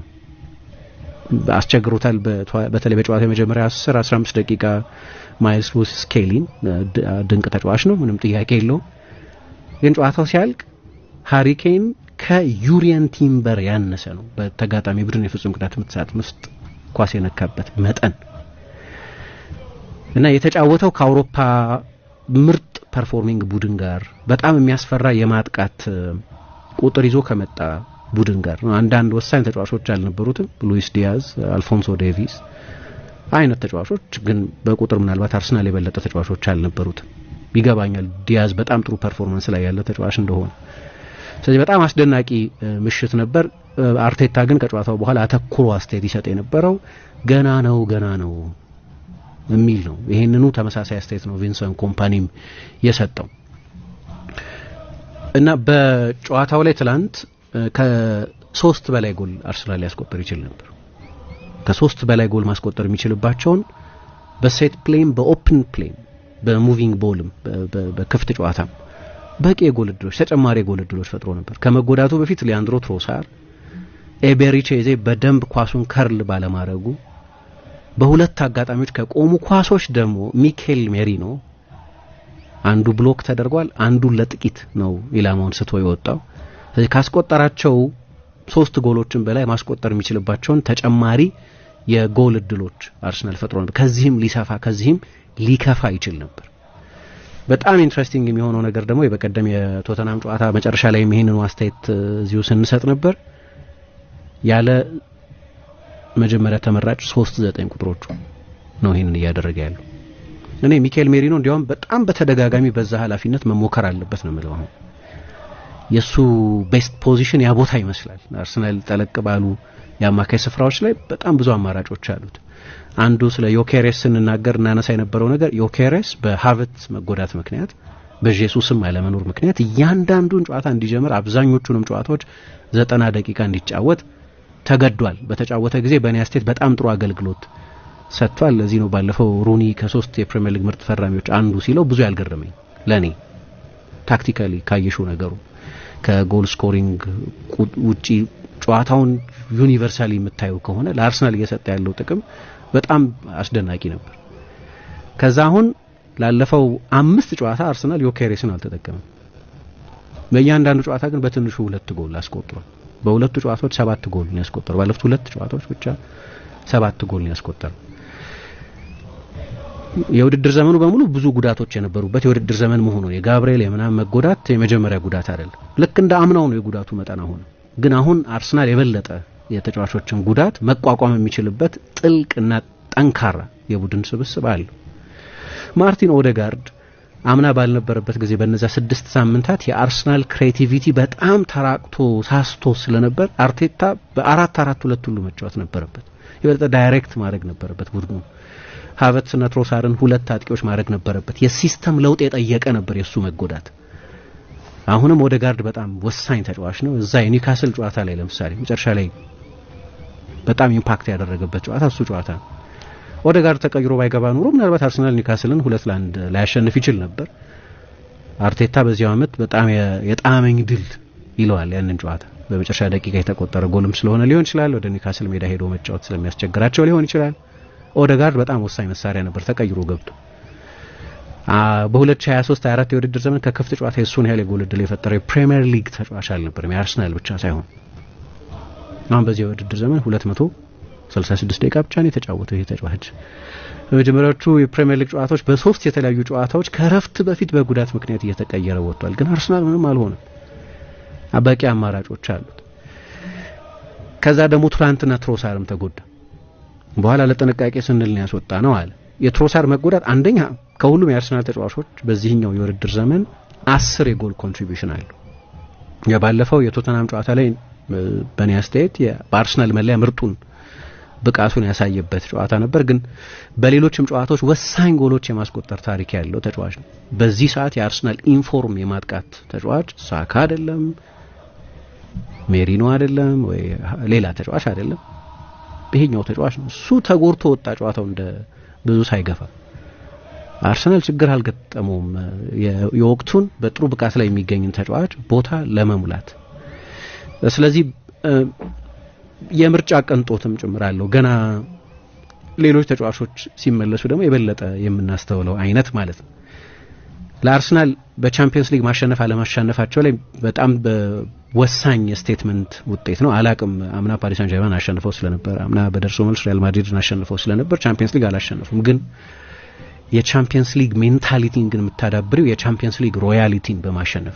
[SPEAKER 3] አስቸግሮታል። በተለይ በጨዋታ የመጀመሪያ 10-15 ደቂቃ ማይልስ ሉዊስ ስኬሊን ድንቅ ተጫዋች ነው፣ ምንም ጥያቄ የለውም። ግን ጨዋታው ሲያልቅ ሃሪ ኬን ከዩሪየን ቲምበር ያነሰ ነው በተጋጣሚ ቡድን የፍጹም ቅጣት ምት ሳጥን ውስጥ ኳስ የነካበት መጠን እና የተጫወተው ከአውሮፓ ምርጥ ፐርፎርሚንግ ቡድን ጋር በጣም የሚያስፈራ የማጥቃት ቁጥር ይዞ ከመጣ ቡድን ጋር ነው። አንዳንድ ወሳኝ ተጫዋቾች አልነበሩትም። ሉዊስ ዲያዝ፣ አልፎንሶ ዴቪስ አይነት ተጫዋቾች ግን በቁጥር ምናልባት አርሰናል የበለጠ ተጫዋቾች አልነበሩትም። ይገባኛል ዲያዝ በጣም ጥሩ ፐርፎርማንስ ላይ ያለ ተጫዋች እንደሆነ። ስለዚህ በጣም አስደናቂ ምሽት ነበር። አርቴታ ግን ከጨዋታው በኋላ አተኩሮ አስተያየት ይሰጥ የነበረው ገና ነው የሚል ነው። ይሄንኑ ተመሳሳይ አስተያየት ነው ቪንሰንት ኮምፓኒም የሰጠው እና በጨዋታው ላይ ትላንት ከ3 በላይ ጎል አርሰናል ሊያስቆጥር ይችል ነበር። ከ3 በላይ ጎል ማስቆጠር የሚችልባቸውን በሴት ፕሌይም በኦፕን ፕሌይም በሙቪንግ ቦልም በክፍት ጨዋታም በቂ የጎል ዕድሎች ተጨማሪ የጎል ዕድሎች ፈጥሮ ነበር። ከመጎዳቱ በፊት ሊያንድሮ ትሮሳር ኤቤሪቼዜ በደንብ ኳሱን ከርል ባለማድረጉ በሁለት አጋጣሚዎች ከቆሙ ኳሶች ደግሞ ሚኬል ሜሪኖ አንዱ ብሎክ ተደርጓል፣ አንዱ ለጥቂት ነው ኢላማውን ስቶ የወጣው። ስለዚህ ካስቆጠራቸው 3 ጎሎችን በላይ ማስቆጠር የሚችልባቸውን ተጨማሪ የጎል ዕድሎች አርሰናል ፈጥሮ ነበር። ከዚህም ሊሰፋ ከዚህም ሊከፋ ይችል ነበር። በጣም ኢንትረስቲንግ የሚሆነው ነገር ደግሞ የበቀደም የቶተናም ጨዋታ መጨረሻ ላይ ይሄንን አስተያየት እዚሁ ስንሰጥ ነበር ያለ መጀመሪያ ተመራጭ 3-9 ቁጥሮቹ ነው ይሄንን እያደረገ ያለው። እኔ ሚኬል ሜሪኖ እንዲያውም በጣም በተደጋጋሚ በዛ ኃላፊነት መሞከር አለበት ነው የምለው። አሁን የሱ ቤስት ፖዚሽን ያ ቦታ ይመስላል። አርሰናል ጠለቅ ባሉ የአማካይ ስፍራዎች ላይ በጣም ብዙ አማራጮች አሉት። አንዱ ስለ ዮኬሬስ ስንናገር እናነሳ የነበረው ነገር ዮኬሬስ በሃቨት መጎዳት ምክንያት በጄሱስም አለመኖር ምክንያት እያንዳንዱን ጨዋታ እንዲጀምር አብዛኞቹንም ጨዋታዎች 90 ደቂቃ እንዲጫወት ተገዷል። በተጫወተ ጊዜ በእኔ አስተያየት በጣም ጥሩ አገልግሎት ሰጥቷል። ለዚህ ነው ባለፈው ሩኒ ከ3 የፕሪሚየር ሊግ ምርጥ ፈራሚዎች አንዱ ሲለው ብዙ ያልገረመኝ ለኔ ታክቲካሊ ካየሽው ነገሩ ከጎል ስኮሪንግ ውጪ ጨዋታውን ዩኒቨርሳሊ የምታየው ከሆነ ለአርሰናል እየሰጠ ያለው ጥቅም በጣም አስደናቂ ነበር። ከዛ አሁን ላለፈው 5 ጨዋታ አርሰናል ዮኬሬስን አልተጠቀመም። በእያንዳንዱ ጨዋታ ግን በትንሹ 2 ጎል አስቆጥሯል። በሁለቱ ጨዋታዎች 7 ጎል ነው ያስቆጠረው። ባለፉት 2 ጨዋታዎች ብቻ 7 ጎል ነው ያስቆጠረው። የውድድር ዘመኑ በሙሉ ብዙ ጉዳቶች የነበሩበት የውድድር ዘመን መሆኑ የጋብሪኤል የምናም መጎዳት የመጀመሪያ ጉዳት አይደለም። ልክ እንደ አምናው ነው የጉዳቱ መጠን። ግን አሁን አርሰናል የበለጠ የተጫዋቾችን ጉዳት መቋቋም የሚችልበት ጥልቅና ጠንካራ የቡድን ስብስብ አለ። ማርቲን ኦዴጋርድ አምና ባልነበረበት ጊዜ በእነዛ 6 ሳምንታት የአርሰናል ክሬቲቪቲ በጣም ተራቅቶ ሳስቶ ስለነበር አርቴታ በ4-4-2 ሁሉ መጫወት ነበረበት። የበለጠ ዳይሬክት ማድረግ ነበረበት ቡድኑ። ሃቨርትስና ትሮሳርን 2 አጥቂዎች ማድረግ ነበረበት። የሲስተም ለውጥ የጠየቀ ነበር የሱ መጎዳት። አሁንም ኦዴጋርድ በጣም ወሳኝ ተጫዋች ነው። እዛ የኒውካስል ጨዋታ ላይ ለምሳሌ መጨረሻ ላይ በጣም ኢምፓክት ያደረገበት ጨዋታ እሱ ጨዋታ ነው። ኦዴጋርድ ተቀይሮ ባይገባ ኖሮ ምናልባት አርሰናል ኒውካስልን 2-1 ላያሸንፍ ይችል ነበር። አርቴታ በዚህ ዓመት በጣም የጣመኝ ድል ይለዋል ያንን ጨዋታ። በመጨረሻ ደቂቃ የተቆጠረ ጎልም ስለሆነ ሊሆን ይችላል፣ ወደ ኒውካስል ሜዳ ሄዶ መጫወት ስለሚያስቸግራቸው ሊሆን ይችላል። ኦዴጋርድ በጣም ወሳኝ መሳሪያ ነበር ተቀይሮ ገብቶ። በ2023-24 የውድድር ዘመን ከክፍት ጨዋታ የሱን ያህል የጎል ዕድል የፈጠረ የፕሪሚየር ሊግ ተጫዋች አልነበረም፣ የአርሰናል ብቻ ሳይሆን። አሁን በዚህ የውድድር ዘመን 266 ደቂቃ ብቻ ነው የተጫወተው ይሄ ተጫዋች። በመጀመሪያዎቹ የፕሪሚየር ሊግ ጨዋታዎች በ3 የተለያዩ ጨዋታዎች ከረፍት በፊት በጉዳት ምክንያት እየተቀየረ ወጥቷል። ግን አርሰናል ምንም አልሆነም፣ በቂ አማራጮች አሉት። ከዛ ደግሞ ትላንትና ትሮሳርም ተጎዳ። በኋላ ለጥንቃቄ ስንል ነው ያስወጣ ነው አለ። የትሮሳር መጎዳት አንደኛ ከሁሉም የአርሰናል ተጫዋቾች በዚህኛው የውድድር ዘመን 10 የጎል ኮንትሪቢዩሽን አለው። የባለፈው የቶተናም ጨዋታ ላይ በኔ አስተያየት በአርሰናል መለያ ምርጡን ብቃቱን ያሳየበት ጨዋታ ነበር። ግን በሌሎችም ጨዋታዎች ወሳኝ ጎሎች የማስቆጠር ታሪክ ያለው ተጫዋች ነው። በዚህ ሰዓት የአርሰናል ኢንፎርም የማጥቃት ተጫዋች ሳካ አይደለም፣ ሜሪኖ አይደለም፣ ወይ ሌላ ተጫዋች አይደለም፣ ይሄኛው ተጫዋች ነው። እሱ ተጎድቶ ወጣ ጨዋታው እንደ ብዙ ሳይገፋ። አርሰናል ችግር አልገጠመውም የወቅቱን በጥሩ ብቃት ላይ የሚገኝን ተጫዋች ቦታ ለመሙላት። ስለዚህ የምርጫ ቀንጦትም ጭምራለሁ። ገና ሌሎች ተጫዋቾች ሲመለሱ ደግሞ የበለጠ የምናስተውለው አይነት ማለት ነው። ለአርሰናል በቻምፒየንስ ሊግ ማሸነፍ አለማሸነፋቸው ላይ በጣም በወሳኝ ስቴትመንት ውጤት ነው። አላቅም አምና ፓሪስ ሳን ጀርመን አሸንፈው ስለነበር፣ አምና በደርሶ መልስ ሪያል ማድሪድን አሸንፈው ስለነበር ቻምፒየንስ ሊግ አላሸነፉም። ግን የቻምፒየንስ ሊግ ሜንታሊቲን ግን የምታዳብሪው የቻምፒየንስ ሊግ ሮያሊቲን በማሸነፍ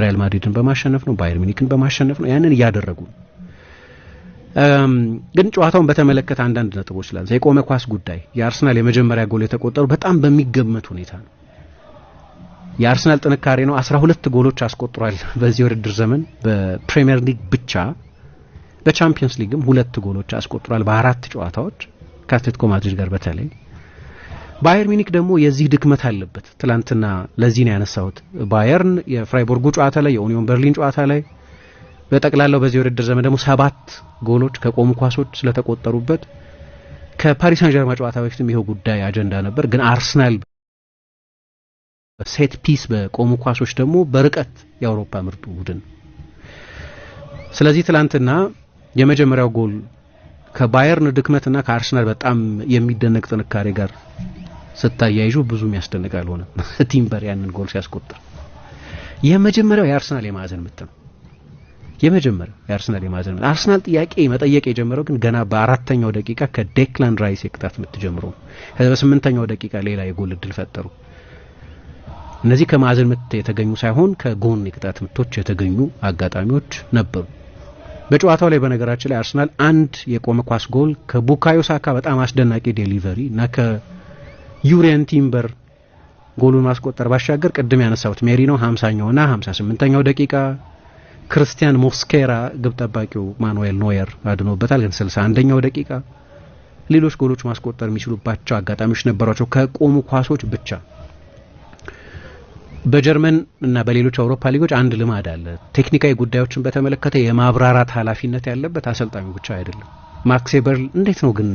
[SPEAKER 3] ሪያል ማድሪድን በማሸነፍ ነው፣ ባየር ሚኒክን በማሸነፍ ነው። ያንን እያደረጉ ግን ጨዋታውን በተመለከተ አንዳንድ ነጥቦች ስላለ የቆመ ኳስ ጉዳይ የአርሰናል የመጀመሪያ ጎል የተቆጠሩ በጣም በሚገመት ሁኔታ ነው። የአርሰናል ጥንካሬ ነው። 12 ጎሎች አስቆጥሯል በዚህ ውድድር ዘመን በፕሪሚየር ሊግ ብቻ። በቻምፒየንስ ሊግም 2 ጎሎች አስቆጥሯል በአራት ጨዋታዎች ከአትሌቲኮ ማድሪድ ጋር በተለይ። ባየር ሚኒክ ደግሞ የዚህ ድክመት አለበት። ትላንትና ለዚህ ነው ያነሳሁት። ባየርን የፍራይቦርጉ ጨዋታ ላይ የኡኒዮን በርሊን ጨዋታ ላይ በጠቅላላው በዚህ ውድድር ዘመን ደግሞ 7 ጎሎች ከቆሙ ኳሶች ስለተቆጠሩበት ከፓሪስ ሳን ጀርመን ጨዋታ በፊትም ይሄው ጉዳይ አጀንዳ ነበር። ግን አርሰናል ሴት ፒስ በቆሙ ኳሶች ደግሞ በርቀት የአውሮፓ ምርጡ ቡድን። ስለዚህ ትላንትና የመጀመሪያው ጎል ከባየርን ድክመትና ከአርሰናል በጣም የሚደነቅ ጥንካሬ ጋር ስታያይዙ ብዙም ያስደንቃል ሆነ። ቲምበር ያንን ጎል ሲያስቆጥር የመጀመሪያው የአርሰናል የማዕዘን ምት ነው። የመጀመሪያው የአርሰናል የማዕዘን ምት። አርሰናል ጥያቄ መጠየቅ የጀመረው ግን ገና በ4ኛው ደቂቃ ከዴክላን ራይስ የቅጣት ምት ጀምሮ፣ ከዛ በ8ኛው ደቂቃ ሌላ የጎል እድል ፈጠሩ። እነዚህ ከማዕዘን ምት የተገኙ ሳይሆን ከጎን የቅጣት ምቶች የተገኙ አጋጣሚዎች ነበሩ በጨዋታው ላይ። በነገራችን ላይ አርሰናል አንድ የቆመ ኳስ ጎል ከቡካዮ ሳካ በጣም አስደናቂ ዴሊቨሪ እና ከዩሪየን ቲምበር ጎሉን ማስቆጠር ባሻገር ቅድም ያነሳሁት ሜሪኖ 50ኛውና 58ኛው ደቂቃ ክርስቲያን ሞስኬራ ግብ ጠባቂው ማኑኤል ኖየር አድኖበታል። ግን 61ኛው ደቂቃ ሌሎች ጎሎች ማስቆጠር የሚችሉባቸው አጋጣሚዎች ነበሯቸው ከቆሙ ኳሶች ብቻ። በጀርመን እና በሌሎች አውሮፓ ሊጎች አንድ ልማድ አለ። ቴክኒካዊ ጉዳዮችን በተመለከተ የማብራራት ኃላፊነት ያለበት አሰልጣኙ ብቻ አይደለም። ማክስ ኤበርል እንዴት ነው ግን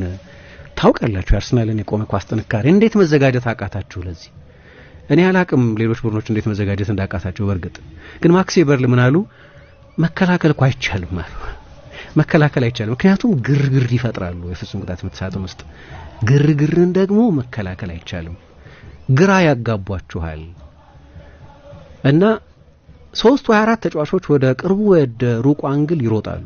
[SPEAKER 3] ታውቃላችሁ የአርሰናልን የቆመ ኳስ ጥንካሬ እንዴት መዘጋጀት አቃታችሁ? ለዚህ እኔ አላቅም ሌሎች ቡድኖች እንዴት መዘጋጀት እንዳቃታቸው። በእርግጥ ግን ማክስ ኤበርል ምን አሉ? መከላከል እኮ አይቻልም አሉ። መከላከል አይቻልም ምክንያቱም ግርግር ይፈጥራሉ። የፍጹም ቅጣት ምት ሳጥን ውስጥ ግርግርን ደግሞ መከላከል አይቻልም፣ ግራ ያጋቧችኋል እና 3 ወይ 4 ተጫዋቾች ወደ ቅርቡ ወደ ሩቁ አንግል ይሮጣሉ።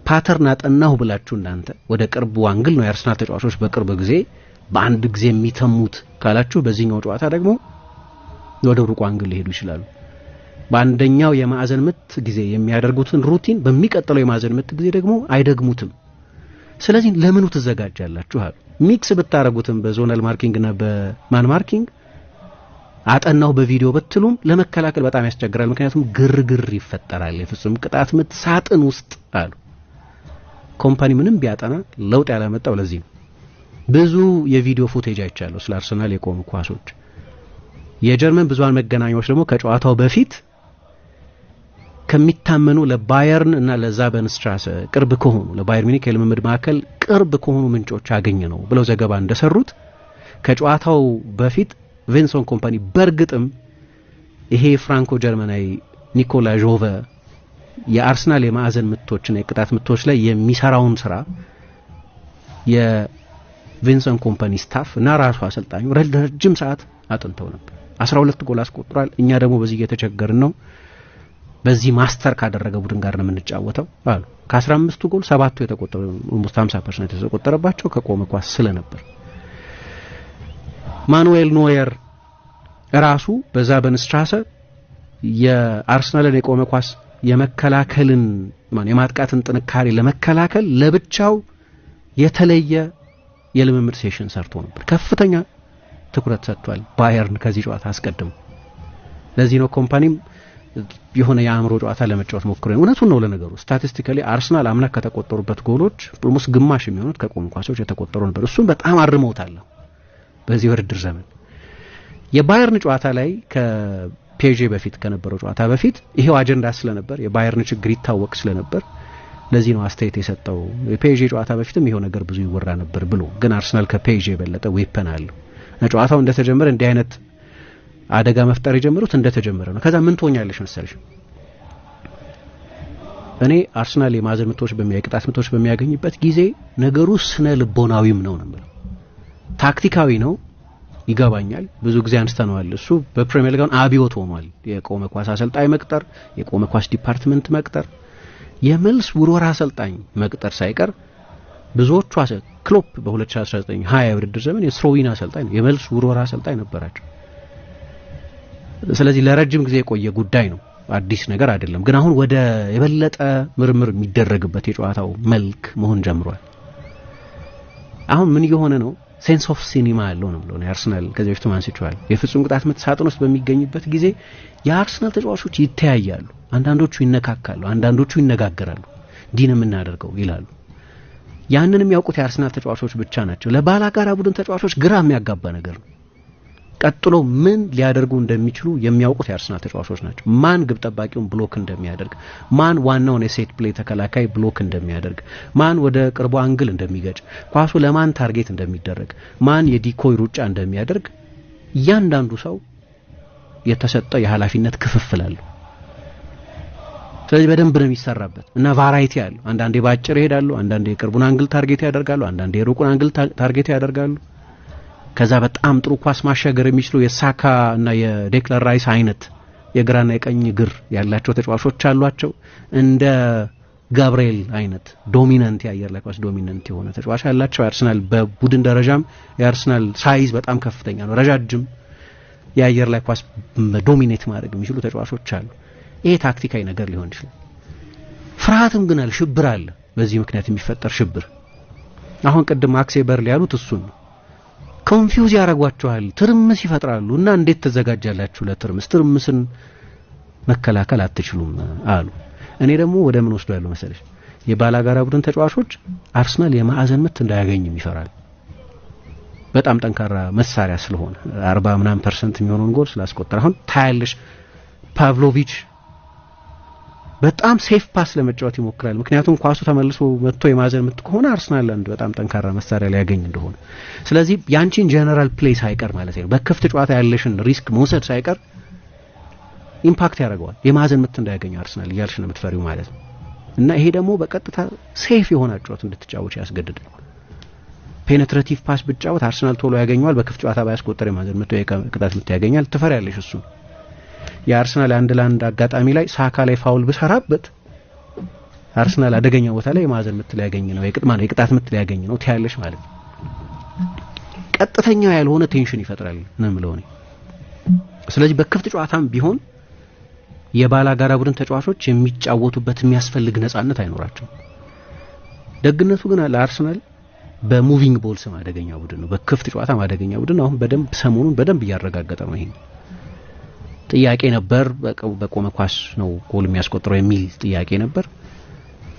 [SPEAKER 3] ፓተርን አጠናሁ ብላችሁ እናንተ ወደ ቅርቡ አንግል ነው የአርሰናል ተጫዋቾች በቅርብ ጊዜ በአንድ ጊዜ የሚተሙት ካላችሁ፣ በዚህኛው ጨዋታ ደግሞ ወደ ሩቁ አንግል ሊሄዱ ይችላሉ። በአንደኛው የማዕዘን ምት ጊዜ የሚያደርጉትን ሩቲን በሚቀጥለው የማዕዘን ምት ጊዜ ደግሞ አይደግሙትም። ስለዚህ ለምኑ ትዘጋጃላችሁ? ሚክስ ብታረጉትም በዞናል ማርኪንግ እና በማን ማርኪንግ አጠናው በቪዲዮ በትሉም ለመከላከል በጣም ያስቸግራል። ምክንያቱም ግርግር ይፈጠራል የፍጹም ቅጣት ምት ሳጥን ውስጥ አሉ። ኮምፓኒ ምንም ቢያጠና ለውጥ ያላመጣው ለዚህ ነው። ብዙ የቪዲዮ ፉቴጅ አይቻለሁ ስለ አርሰናል የቆሙ ኳሶች። የጀርመን ብዙሃን መገናኛዎች ደግሞ ከጨዋታው በፊት ከሚታመኑ ለባየርን እና ለዛበንስትራሰ ቅርብ ከሆኑ ለባየር ሚኒክ የልምምድ ማዕከል ቅርብ ከሆኑ ምንጮች ያገኘ ነው ብለው ዘገባ እንደሰሩት ከጨዋታው በፊት ቪንሰንት ኮምፓኒ በርግጥም ይሄ ፍራንኮ ጀርመናዊ ኒኮላ ጆቨ የአርሰናል የማዕዘን ምቶችና የቅጣት ምቶች ላይ የሚሰራውን ስራ የቪንሰንት ኮምፓኒ ስታፍ እና ራሱ አሰልጣኙ ረጅም ሰዓት አጥንተው ነበር። 12 ጎል አስቆጥሯል። እኛ ደግሞ በዚህ እየተቸገርን ነው፣ በዚህ ማስተር ካደረገ ቡድን ጋር ነው የምንጫወተው አሉ። ከ15 ጎል 7ቱ የተቆጠሩ ኦልሞስት 50% የተቆጠረባቸው ከቆመ ኳስ ስለነበር ማኑኤል ኖየር ራሱ በዛበንስትራሰ የአርሰናልን የቆመ ኳስ የመከላከልን የማጥቃትን ጥንካሬ ለመከላከል ለብቻው የተለየ የልምምድ ሴሽን ሰርቶ ነበር። ከፍተኛ ትኩረት ሰጥቷል ባየርን ከዚህ ጨዋታ አስቀድሞ። ለዚህ ነው ኮምፓኒም የሆነ የአእምሮ ጨዋታ ለመጫወት ሞክሮ እውነቱን ነው። ለነገሩ ስታቲስቲካሊ አርሰናል አምና ከተቆጠሩበት ጎሎች ኦልሞስት ግማሽ የሚሆኑት ከቆሙ ኳሶች የተቆጠሩ ነበር። እሱን በጣም አርመውታል በዚህ ውድድር ዘመን። የባየርን ጨዋታ ላይ ከፔጄ በፊት ከነበረው ጨዋታ በፊት ይሄው አጀንዳ ስለነበር የባየርን ችግር ይታወቅ ስለነበር ለዚህ ነው አስተያየት የሰጠው። የፔጄ ጨዋታ በፊትም ይሄው ነገር ብዙ ይወራ ነበር ብሎ፣ ግን አርሰናል ከፔጄ የበለጠ ዌፐን አለው። ጨዋታው እንደተጀመረ እንዲህ አይነት አደጋ መፍጠር የጀመሩት እንደተጀመረ ነው። ከዛ ምን ትሆኛለሽ መሰለሽ? እኔ አርሰናል የማዕዘን ምቶች ቅጣት ምቶች በሚያገኝበት ጊዜ ነገሩ ስነ ልቦናዊም ነው ነው ታክቲካዊ ነው ይገባኛል። ብዙ ጊዜ አንስተነዋል። እሱ በፕሪሚየር ሊግ አብዮት ሆኗል። የቆመ ኳስ አሰልጣኝ መቅጠር፣ የቆመ ኳስ ዲፓርትመንት መቅጠር፣ የመልስ ውርወራ አሰልጣኝ መቅጠር ሳይቀር ብዙዎቹ ክሎፕ በ2019-20 ውድድር ዘመን የስሮዊና አሰልጣኝ ነው፣ የመልስ ውርወራ አሰልጣኝ ነበራቸው። ስለዚህ ለረጅም ጊዜ የቆየ ጉዳይ ነው፣ አዲስ ነገር አይደለም። ግን አሁን ወደ የበለጠ ምርምር የሚደረግበት የጨዋታው መልክ መሆን ጀምሯል። አሁን ምን እየሆነ ነው? ሴንስ ኦፍ ሲኒማ ያለው ነው ብሎ አርሰናል ከዚህ በፊት ማንስቻል። የፍጹም ቅጣት ምት ሳጥን ውስጥ በሚገኝበት ጊዜ የአርሰናል ተጫዋቾች ይተያያሉ፣ አንዳንዶቹ ይነካካሉ፣ አንዳንዶቹ ይነጋገራሉ። ዲን የምናደርገው ይላሉ። ያንንም ያውቁት የአርሰናል ተጫዋቾች ብቻ ናቸው። ለባላጋራ ቡድን ተጫዋቾች ግራ የሚያጋባ ነገር ነው። ቀጥሎ ምን ሊያደርጉ እንደሚችሉ የሚያውቁት የአርሰናል ተጫዋቾች ናቸው። ማን ግብ ጠባቂውን ብሎክ እንደሚያደርግ፣ ማን ዋናውን የሴት ፕሌይ ተከላካይ ብሎክ እንደሚያደርግ፣ ማን ወደ ቅርቡ አንግል እንደሚገጭ፣ ኳሱ ለማን ታርጌት እንደሚደረግ፣ ማን የዲኮይ ሩጫ እንደሚያደርግ እያንዳንዱ ሰው የተሰጠ የኃላፊነት ክፍፍል አለው። ስለዚህ በደንብ ነው የሚሰራበት እና ቫራይቲ አለው። አንዳንዴ ባጭር ይሄዳሉ፣ አንዳንዴ የቅርቡን አንግል ታርጌት ያደርጋሉ፣ አንዳንዴ የሩቁን አንግል ታርጌት ያደርጋሉ። ከዛ በጣም ጥሩ ኳስ ማሻገር የሚችሉ የሳካ እና የዴክላን ራይስ አይነት የግራና የቀኝ እግር ያላቸው ተጫዋቾች አሏቸው። እንደ ጋብርኤል አይነት ዶሚናንት የአየር ላይ ኳስ ዶሚናንት የሆነ ተጫዋች ያላቸው። አርሰናል በቡድን ደረጃም የአርሰናል ሳይዝ በጣም ከፍተኛ ነው። ረጃጅም የአየር ላይ ኳስ ዶሚኔት ማድረግ የሚችሉ ተጫዋቾች አሉ። ይሄ ታክቲካዊ ነገር ሊሆን ይችላል። ፍርሃትም ግን አለ፣ ሽብር አለ። በዚህ ምክንያት የሚፈጠር ሽብር አሁን ቅድም አክሴ በርሊ ያሉት እሱን ነው። ኮንፊውዝ ያረጋጓቸዋል፣ ትርምስ ይፈጥራሉ። እና እንዴት ተዘጋጃላችሁ ለትርምስ? ትርምስን መከላከል አትችሉም አሉ። እኔ ደግሞ ወደ ምን ወስዶ ያለው መሰለሽ? የባላጋራ ቡድን ተጫዋቾች አርሰናል የማዕዘን ምት እንዳያገኝም ይፈራል። በጣም ጠንካራ መሳሪያ ስለሆነ 40% የሚሆነውን ጎል ስላስቆጠረ አሁን ታያለሽ ፓቭሎቪች በጣም ሴፍ ፓስ ለመጫወት ይሞክራል። ምክንያቱም ኳሱ ተመልሶ መጥቶ የማዕዘን ምት ከሆነ አርሰናል አንድ በጣም ጠንካራ መሳሪያ ሊያገኝ እንደሆነ። ስለዚህ ያንቺን ጀነራል ፕሌይ ሳይቀር ማለት ነው በክፍት ጨዋታ ያለሽን ሪስክ መውሰድ ሳይቀር ኢምፓክት ያደርገዋል። የማዕዘን ምት እንዳያገኝ አርሰናል እያልሽ ነው የምትፈሪው ማለት ነው። እና ይሄ ደግሞ በቀጥታ ሴፍ የሆነ ጨዋታ እንድትጫወች ያስገድዳል። ፔኔትሬቲቭ ፓስ ብቻውት አርሰናል ቶሎ ያገኘዋል። በክፍት ጨዋታ ባያስቆጠር የማዕዘን ምት የቅጣት ምት ያገኛል። ትፈሪያለሽ እሱ። የአርሰናል አንድ ለአንድ አጋጣሚ ላይ ሳካ ላይ ፋውል በሰራበት አርሰናል አደገኛ ቦታ ላይ የማዕዘን ምት ሊያገኝ ነው የቅጣት ምት ሊያገኝ ነው ታያለሽ ማለት ነው። ቀጥተኛ ያልሆነ ቴንሽን ይፈጥራል ነው የምለው እኔ። ስለዚህ በክፍት ጨዋታም ቢሆን የባላጋራ ቡድን ተጫዋቾች የሚጫወቱበት የሚያስፈልግ ነፃነት አይኖራቸው። ደግነቱ ግን ለአርሰናል በሙቪንግ ቦልስ አደገኛ ቡድን ነው፣ በክፍት ጨዋታ አደገኛ ቡድን ነው። አሁን በደንብ ሰሞኑን በደንብ እያረጋገጠ ነው። ይሄ ጥያቄ ነበር፣ በቆመ ኳስ ነው ጎል የሚያስቆጥረው የሚል ጥያቄ ነበር።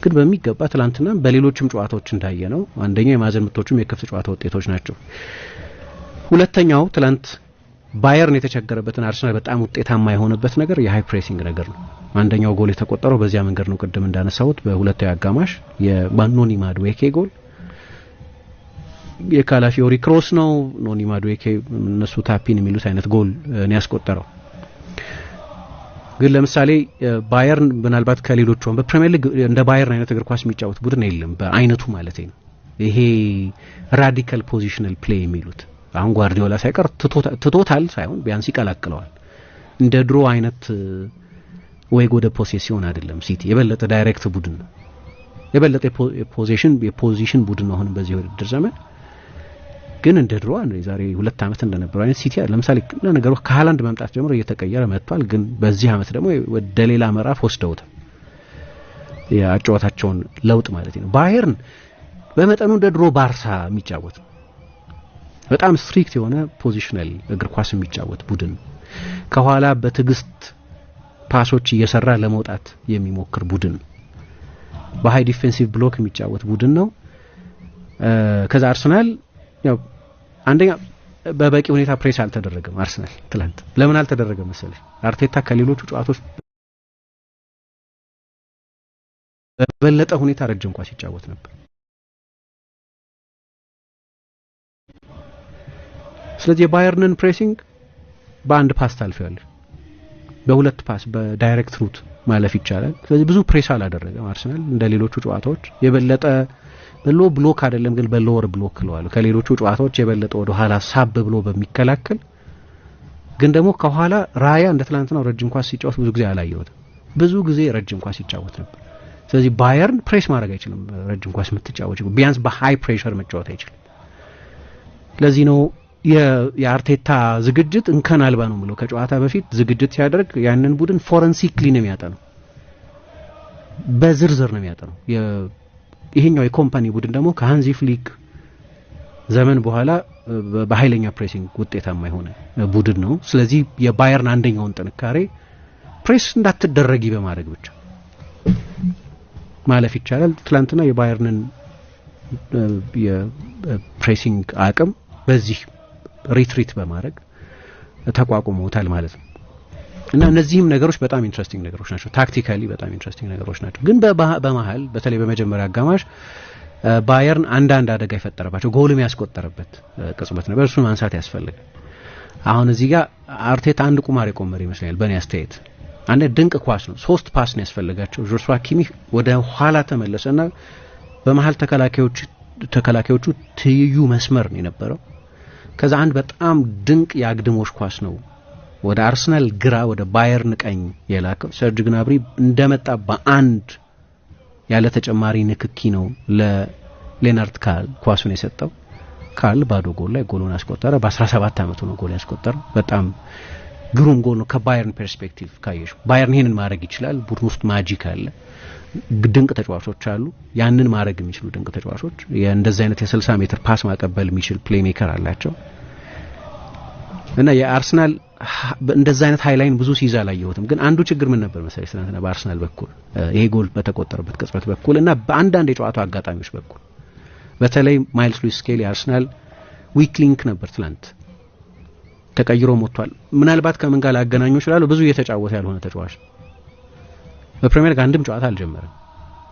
[SPEAKER 3] ግን በሚገባ ትላንትና በሌሎችም ጨዋታዎች እንዳየ ነው አንደኛው የማዕዘን ምቶቹም የክፍት ጨዋታ ውጤቶች ናቸው። ሁለተኛው ትላንት ባየርን የተቸገረበትን አርሰናል በጣም ውጤታማ የሆነበት ነገር የሃይ ፕሬሲንግ ነገር ነው። አንደኛው ጎል የተቆጠረው በዚያ መንገድ ነው። ቅድም እንዳነሳሁት በሁለተኛው አጋማሽ የኖኒ ማዱዌኬ ጎል የካላፊዮሪ ክሮስ ነው። ኖኒ ማዱዌኬ እነሱ ታፒን የሚሉት አይነት ጎል ነው ያስቆጠረው። ግን ለምሳሌ ባየርን ምናልባት ከሌሎቹ በፕሪሚየር ሊግ እንደ ባየርን አይነት እግር ኳስ የሚጫወት ቡድን የለም በአይነቱ ማለት ነው። ይሄ ራዲካል ፖዚሽናል ፕሌይ የሚሉት አሁን ጓርዲዮላ ሳይቀር ትቶታል ሳይሆን ቢያንስ ይቀላቅለዋል። እንደ ድሮ አይነት ወይ ወደ ፖሴሲዮን አይደለም። ሲቲ የበለጠ ዳይሬክት ቡድን ነው፣ የበለጠ የፖዚሽን ቡድን ነው። አሁን በዚህ ውድድር ዘመን ግን እንደ ድሮ ዛሬ 2 ዓመት እንደነበረው አይነት ሲቲ ለምሳሌ ነገሩ ከሃላንድ መምጣት ጀምሮ እየተቀየረ መጥቷል። ግን በዚህ ዓመት ደግሞ ወደ ሌላ ምዕራፍ ወስደውታል ያጫወታቸውን ለውጥ ማለት ነው። ባየርን በመጠኑ እንደ ድሮ ባርሳ የሚጫወት በጣም ስትሪክት የሆነ ፖዚሽናል እግር ኳስ የሚጫወት ቡድን፣ ከኋላ በትግስት ፓሶች እየሰራ ለመውጣት የሚሞክር ቡድን፣ በሃይ ዲፌንሲቭ ብሎክ የሚጫወት ቡድን ነው። ከዛ አርሰናል ያው አንደኛ በበቂ ሁኔታ ፕሬስ አልተደረገም። አርሰናል ትላንት ለምን አልተደረገም መሰለሽ? አርቴታ ከሌሎቹ ጨዋታዎች በበለጠ ሁኔታ ረጅም ኳስ ይጫወት ነበር። ስለዚህ የባየርንን ፕሬሲንግ በአንድ ፓስ ታልፈዋለች፣ በሁለት ፓስ በዳይሬክት ሩት ማለፍ ይቻላል። ስለዚህ ብዙ ፕሬስ አላደረገም አርሰናል እንደ ሌሎቹ ጨዋታዎች። የበለጠ በሎ ብሎክ አይደለም ግን በሎወር ብሎክ ነው። ከሌሎቹ ጨዋታዎች የበለጠ ወደ ኋላ ሳብ ብሎ በሚከላከል ግን ደግሞ ከኋላ ራያ እንደ ትላንትናው ረጅም ኳስ ሲጫወት ብዙ ጊዜ አላየሁትም። ብዙ ጊዜ ረጅም ኳስ ሲጫወት ነበር። ስለዚህ ባየርን ፕሬስ ማድረግ አይችልም። ረጅም ኳስ የምትጫወት ቢያንስ በሃይ ፕሬሸር መጫወት አይችልም። ለዚህ ነው የአርቴታ ዝግጅት እንከን አልባ ነው ብሎ ከጨዋታ በፊት ዝግጅት ሲያደርግ ያንን ቡድን ፎረንሲክሊ ነው የሚያጠነው፣ በዝርዝር ነው የሚያጠነው። ይሄኛው የኮምፓኒ ቡድን ደግሞ ከሃንዚ ፍሊክ ዘመን በኋላ በኃይለኛ ፕሬሲንግ ውጤታማ የሆነ ቡድን ነው። ስለዚህ የባየርን አንደኛውን ጥንካሬ ፕሬስ እንዳትደረጊ በማድረግ ብቻ ማለፍ ይቻላል። ትላንትና የባየርንን የፕሬሲንግ አቅም በዚህ ሪትሪት በማድረግ ተቋቁመውታል ማለት ነው። እና እነዚህም ነገሮች በጣም ኢንትረስቲንግ ነገሮች ናቸው። ታክቲካሊ በጣም ኢንትረስቲንግ ነገሮች ናቸው። ግን በመሃል በተለይ በመጀመሪያ አጋማሽ ባየርን አንዳንድ አደጋ የፈጠረባቸው ጎልም ያስቆጠረበት ቅጽበት ነበር። እሱን ማንሳት ያስፈልጋል። አሁን እዚህ ጋር አርቴታ አንድ ቁማር የቆመረ ይመስላል በእኔ አስተያየት። አንድ ድንቅ ኳስ ነው፣ 3 ፓስ ነው ያስፈልጋቸው። ጆሹዋ ኪሚህ ወደ ኋላ ተመለሰና በመሃል ተከላካዮቹ ትይዩ መስመር ነው የነበረው። ከዛ አንድ በጣም ድንቅ የአግድሞሽ ኳስ ነው ወደ አርሰናል ግራ ወደ ባየርን ቀኝ የላከው። ሰርጅ ግናብሪ እንደመጣ በአንድ ያለ ተጨማሪ ንክኪ ነው ለሌናርድ ካል ኳሱን የሰጠው። ካል ባዶ ጎል ላይ ጎሉን አስቆጠረ። በ17 ዓመቱ ነው ጎል ያስቆጠረው። በጣም ግሩም ጎል ነው ከባየርን ፐርስፔክቲቭ ካየሽ። ባየርን ይሄንን ማድረግ ይችላል። ቡድን ውስጥ ማጂክ አለ፣ ድንቅ ተጫዋቾች አሉ፣ ያንን ማድረግ የሚችሉ ድንቅ ተጫዋቾች። እንደዚህ አይነት የ60 ሜትር ፓስ ማቀበል የሚችል ፕሌይ ሜከር አላቸው። እና የአርሰናል እንደዛ አይነት ሃይላይን ብዙ ሲይዛ አላየሁትም። ግን አንዱ ችግር ምን ነበር መሰለኝ ትናንትና በአርሰናል በኩል ይሄ ጎል በተቆጠረበት ቅጽበት በኩል እና በአንዳንድ የጨዋታው አጋጣሚዎች በኩል በተለይ ማይልስ ሉዊስ ስኬሊ አርሰናል ዊክ ሊንክ ነበር ትላንት፣ ተቀይሮ ሞቷል። ምናልባት ከምን ጋር ላገናኙ ይችላል፣ ብዙ እየተጫወተ ያልሆነ ተጫዋች በፕሪሚየር ሊግ አንድም ጨዋታ አልጀመረም።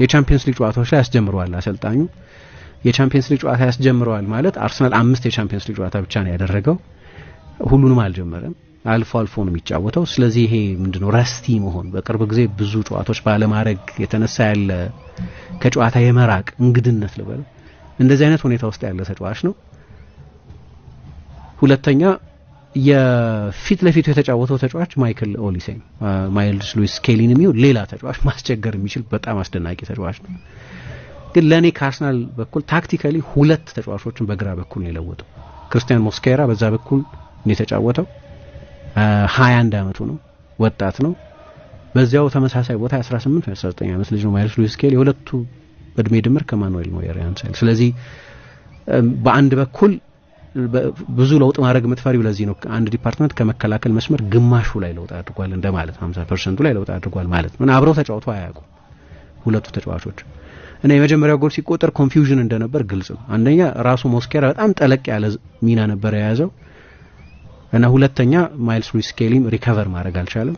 [SPEAKER 3] የቻምፒየንስ ሊግ ጨዋታዎች ላይ ያስጀምረዋል አሰልጣኙ። የቻምፒየንስ ሊግ ጨዋታ ያስጀምረዋል ማለት አርሰናል 5 የቻምፒየንስ ሊግ ጨዋታ ብቻ ነው ያደረገው፣ ሁሉንም አልጀመረም። አልፎ አልፎ ነው የሚጫወተው። ስለዚህ ይሄ ምንድነው ረስቲ መሆን፣ በቅርብ ጊዜ ብዙ ጨዋታዎች ባለማድረግ የተነሳ ያለ ከጨዋታ የመራቅ እንግድነት ልበል፣ እንደዚህ አይነት ሁኔታ ውስጥ ያለ ተጫዋች ነው። ሁለተኛ የፊት ለፊቱ የተጫወተው ተጫዋች ማይክል ኦሊሴ ማይልስ ሉዊስ ስኬሊን የሚው ሌላ ተጫዋች ማስቸገር የሚችል በጣም አስደናቂ ተጫዋች ነው። ግን ለኔ ከአርሰናል በኩል ታክቲካሊ 2 ተጫዋቾችን በግራ በኩል ነው የለወጠው። ክርስቲያን ሞስኬራ በዛ በኩል ነው የተጫወተው። 21 ዓመቱ ነው፣ ወጣት ነው። በዚያው ተመሳሳይ ቦታ 18 ወይ 19 ዓመት ልጅ ነው ማይልስ ሉዊስ ስኬሊ። የሁለቱ እድሜ ድምር ከማኑኤል ኖየር ያንሳል። ስለዚህ በአንድ በኩል ብዙ ለውጥ ማድረግ የምትፈሪው ለዚህ ነው። አንድ ዲፓርትመንት ከመከላከል መስመር ግማሹ ላይ ለውጥ አድርጓል እንደማለት 50% ላይ ለውጥ አድርጓል ማለት ነው። አብረው ተጫውተው አያውቁም ሁለቱ ተጫዋቾች። እና የመጀመሪያው ጎል ሲቆጠር ኮንፊውዥን እንደነበር ግልጽ ነው። አንደኛ ራሱ ሞስኬራ በጣም ጠለቅ ያለ ሚና ነበር የያዘው እና ሁለተኛ ማይልስ ሉዊስ ስኬሊም ሪከቨር ማድረግ አልቻለም።